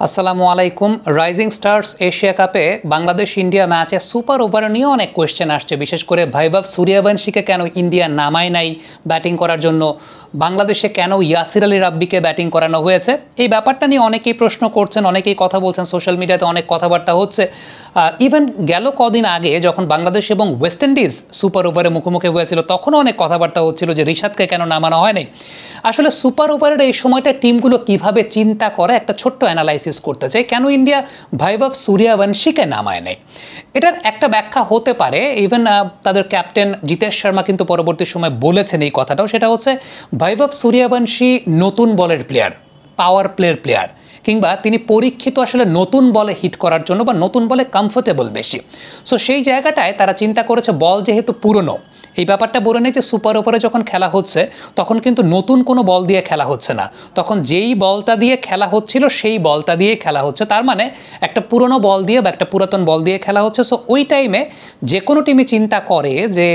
আসসালামু আলাইকুম। Rising stars Asia কাপে বাংলাদেশ ইন্ডিয়া ম্যাচে সুপার ওভার নিয়ে অনেক কোয়েশ্চেন আসছে, বিশেষ করে বৈভব সূর্যবংশীকে কেন ইন্ডিয়া নামায় নাই ব্যাটিং করার জন্য, বাংলাদেশে কেন ইয়াসির আলী রাব্বিকে ব্যাটিং করানো হয়েছে। এই ব্যাপারটা নিয়ে অনেকেই প্রশ্ন করছেন, অনেকেই কথা বলছেন, সোশ্যাল মিডিয়াতে অনেক কথাবার্তা হচ্ছে। ইভেন গেল কদিন আগে যখন বাংলাদেশ এবং ওয়েস্ট ইন্ডিজ সুপার ওভারে মুখোমুখি হয়েছিল তখনও অনেক কথাবার্তা হচ্ছিল যে রিশাদকে কেন নামানো হয়নি। আসলে সুপার ওভারের এই সময়টা টিমগুলো কিভাবে চিন্তা করে একটা ছোট্ট অ্যানালাইসিস করতে চাই, কেন ইন্ডিয়া বৈভব সূর্যবংশীকে নামায় নেই। এটার একটা ব্যাখ্যা হতে পারে, ইভেন তাদের ক্যাপ্টেন জিতেশ শর্মা কিন্তু পরবর্তী সময় বলেছেন এই কথাটাও, সেটা হচ্ছে বৈভব সূর্যবংশী নতুন বলের প্লেয়ার, পাওয়ার প্লেয়ার, কিংবা তিনি পরীক্ষিত আসলে নতুন বলে হিট করার জন্য বা নতুন বলে কমফোর্টেবল বেশি। সো সেই জায়গাটায় তারা চিন্তা করেছে বল যেহেতু পুরনো, এই ব্যাপারটা বলে নেই যে সুপার ওভারে যখন খেলা হচ্ছে তখন কিন্তু নতুন কোনো বল দিয়ে খেলা হচ্ছে না, তখন যেই বলটা দিয়ে খেলা হচ্ছিল সেই বলটা দিয়ে খেলা হচ্ছে, তার মানে একটা পুরনো বল দিয়ে বা একটা পুরাতন বল দিয়ে খেলা হচ্ছে। সো ওই টাইমে যে কোনো টিমই চিন্তা করে যে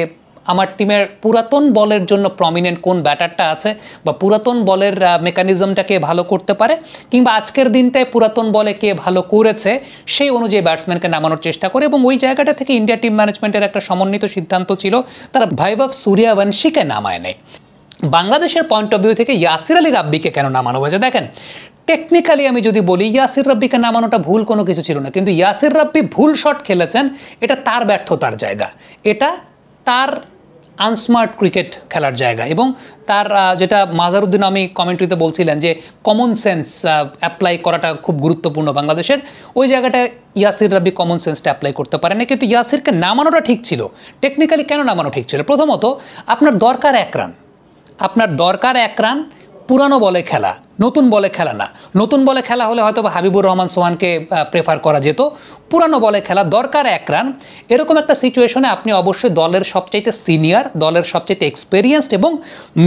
আমার টিমের পুরাতন বলের জন্য প্রমিনেন্ট কোন ব্যাটারটা আছে বা পুরাতন বলের মেকানিজমটাকে ভালো করতে পারে, কিংবা আজকের দিনটায় পুরাতন বলে কে ভালো করেছে সেই অনুযায়ী ব্যাটসম্যানকে নামানোর চেষ্টা করে। এবং ওই জায়গাটা থেকে ইন্ডিয়া টিম ম্যানেজমেন্টের একটা সমন্বিত সিদ্ধান্ত ছিল, তারা বৈভব সূর্যবংশীকে নামায় নেয়। বাংলাদেশের পয়েন্ট অফ ভিউ থেকে ইয়াসির আলী রাব্বিকে কেন নামানো হয়েছে, দেখেন টেকনিক্যালি আমি যদি বলি ইয়াসির রাব্বিকে নামানোটা ভুল কোনো কিছু ছিল না, কিন্তু ইয়াসির রাব্বি ভুল শট খেলেছেন, এটা তার ব্যর্থতার জায়গা, এটা তার আনস্মার্ট ক্রিকেট খেলার জায়গা। এবং তার যেটা মাজারুদ্দিন আমি কমেন্ট্রিতে বলছিলেন যে কমন সেন্স অ্যাপ্লাই করাটা খুব গুরুত্বপূর্ণ বাংলাদেশের, ওই জায়গাটায় ইয়াসির রাব্বি কমন সেন্সটা অ্যাপ্লাই করতে পারেন না। কিন্তু ইয়াসিরকে নামানোটা ঠিক ছিল। টেকনিক্যালি কেন নামানো ঠিক ছিল, প্রথমত আপনার দরকার এক রান, পুরানো বলে খেলা, নতুন বলে খেলা না। নতুন বলে খেলা হলে হয়তো হাবিবুর রহমান সোহানকে প্রেফার করা যেত, পুরানো বলে খেলা, দরকার এক রান। এরকম একটা সিচুয়েশনে আপনি অবশ্যই দলের সবচাইতে সিনিয়র, দলের সবচাইতে এক্সপেরিয়েন্সড এবং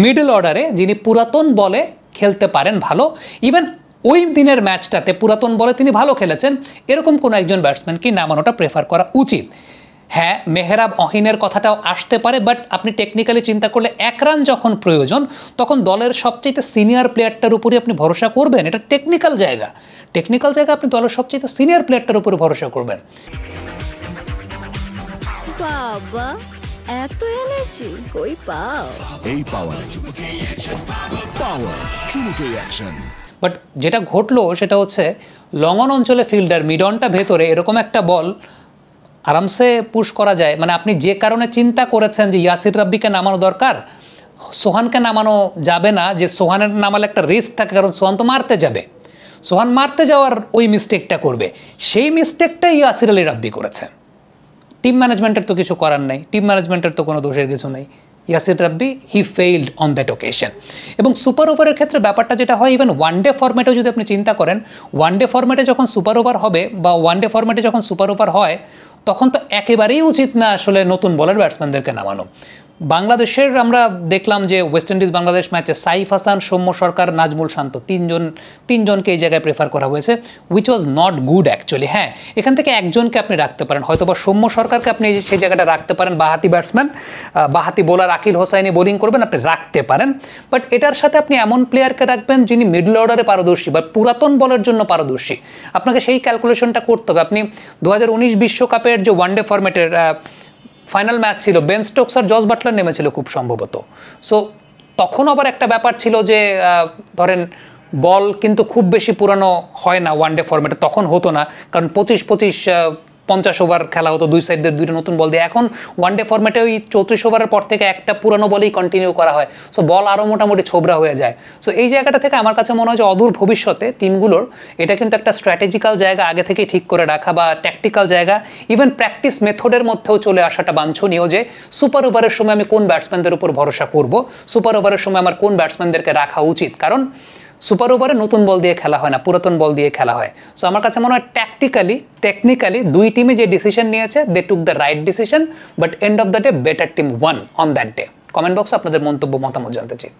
মিডল অর্ডারে যিনি পুরাতন বলে খেলতে পারেন ভালো, ইভেন ওই দিনের ম্যাচটাতে পুরাতন বলে তিনি ভালো খেলেছেন, এরকম কোনো একজন ব্যাটসম্যানকে নামানোটা প্রেফার করা উচিত। হ্যাঁ, মেহরাব অহিনের কথাটাও আসতে পারে, বাট আপনি টেকনিক্যালি চিন্তা করলে এক রান যখন প্রয়োজন তখন দলের সবচেয়ে সিনিয়র প্লেয়ারটার উপরে আপনি ভরসা করবেন, এটা টেকনিক্যাল জায়গা আপনি দলের সবচেয়ে সিনিয়র প্লেয়ারটার উপরে ভরসা করবেন। বাবা এত এনার্জি কই পাও? এই পাওয়ার চুমুকে অ্যাকশন। বাট যেটা ঘটলো সেটা হচ্ছে লং অন অঞ্চলে ফিল্ডার মিড অনটা ভেতরে, এরকম একটা বল আরামসে পুশ করা যায়। মানে আপনি যে কারণে চিন্তা করেছেন যে ইয়াসির রাব্বিকে নামানো দরকার, সোহানকে নামানো যাবে না, যে সোহানের নামালে একটা রিস্ক থাকে, কারণ সোহান তো মারতে যাবে, সোহান মারতে যাওয়ার ওই মিস্টেকটা করবে, সেই মিস্টেকটাই ইয়াসির আলী রাব্বি করেছেন। টিম ম্যানেজমেন্টের তো কিছু করার নাই, টিম ম্যানেজমেন্টের তো কোনো দোষের কিছু নেই। ইয়াসির রাব্বি হি ফেইলড অন দ্যাট ওকেশন। এবং সুপার ওভারের ক্ষেত্রে ব্যাপারটা যেটা হয়, ইভেন ওয়ানডে ফরম্যাটেও যদি আপনি চিন্তা করেন, ওয়ানডে ফরম্যাটে যখন সুপার ওভার হবে বা ওয়ানডে ফরম্যাটে যখন সুপার ওভার হয় তখন তো একেবারেই উচিত না আসলে নতুন বলার ব্যাটসম্যানদেরকে নামানো। বাংলাদেশের আমরা দেখলাম যে ওয়েস্ট ইন্ডিজ বাংলাদেশ ম্যাচে সাইফ হাসান, সৌম্য সরকার, নাজমুল শান্ত তিনজনকে এই জায়গায় প্রেফার করা হয়েছে, which was not good actually. হ্যাঁ, এখান থেকে একজনকে আপনি রাখতে পারেন, হয়তো বা সৌম্য সরকারকে আপনি সেই জায়গাটা রাখতে পারেন, বাহাতি ব্যাটসম্যান, বাহাতি বোলার আকিল হোসাইনি বোলিং করবেন, আপনি রাখতে পারেন। বাট এটার সাথে আপনি এমন প্লেয়ারকে রাখবেন যিনি মিডল অর্ডারে পারদর্শী বা পুরাতন বলের জন্য পারদর্শী, আপনাকে সেই ক্যালকুলেশনটা করতে হবে। আপনি 2019 বিশ্বকাপের যে ওয়ানডে ফরম্যাটের ফাইনাল ম্যাচ ছিল, বেন স্টোকস আর জস বাটলার নেমেছিল খুব সম্ভবত। সো তখন আবার একটা ব্যাপার ছিল যে ধরেন বল কিন্তু খুব বেশি পুরানো হয় না ওয়ানডে ফরম্যাটে, তখন হতো না, কারণ 50 ওভার খেলা হতো, দুই সাইডের দুইটা নতুন বল দিয়ে। এখন ওয়ানডে ফরম্যাটে ওই 34 ওভারের পর থেকে একটা পুরানো বলেই কন্টিনিউ করা হয়, সো বল আরও মোটামুটি ছোবরা হয়ে যায়। সো এই জায়গাটা থেকে আমার কাছে মনে হয় যে অদূর ভবিষ্যতে টিমগুলোর এটা কিন্তু একটা স্ট্র্যাটেজিক্যাল জায়গা আগে থেকেই ঠিক করে রাখা, বা ট্যাকটিক্যাল জায়গা, ইভেন প্র্যাকটিস মেথডের মধ্যেও চলে আসাটা বাঞ্ছনীয়, যে সুপার ওভারের সময় আমি কোন ব্যাটসম্যানদের উপর ভরসা করব, সুপার ওভারের সময় আমার কোন ব্যাটসম্যানদেরকে রাখা উচিত, কারণ সুপার ওভারে নতুন বল দিয়ে খেলা হয় না, পুরাতন বল দিয়ে খেলা হয়। সো আমার কাছে মনে হয় টেকনিক্যালি দুই টিমে যে ডিসিশন নিয়েছে, they took the right decision, but end of the day better team won on that day. Comment বক্সে আপনাদের মন্তব্য মতামত জানতে চাই।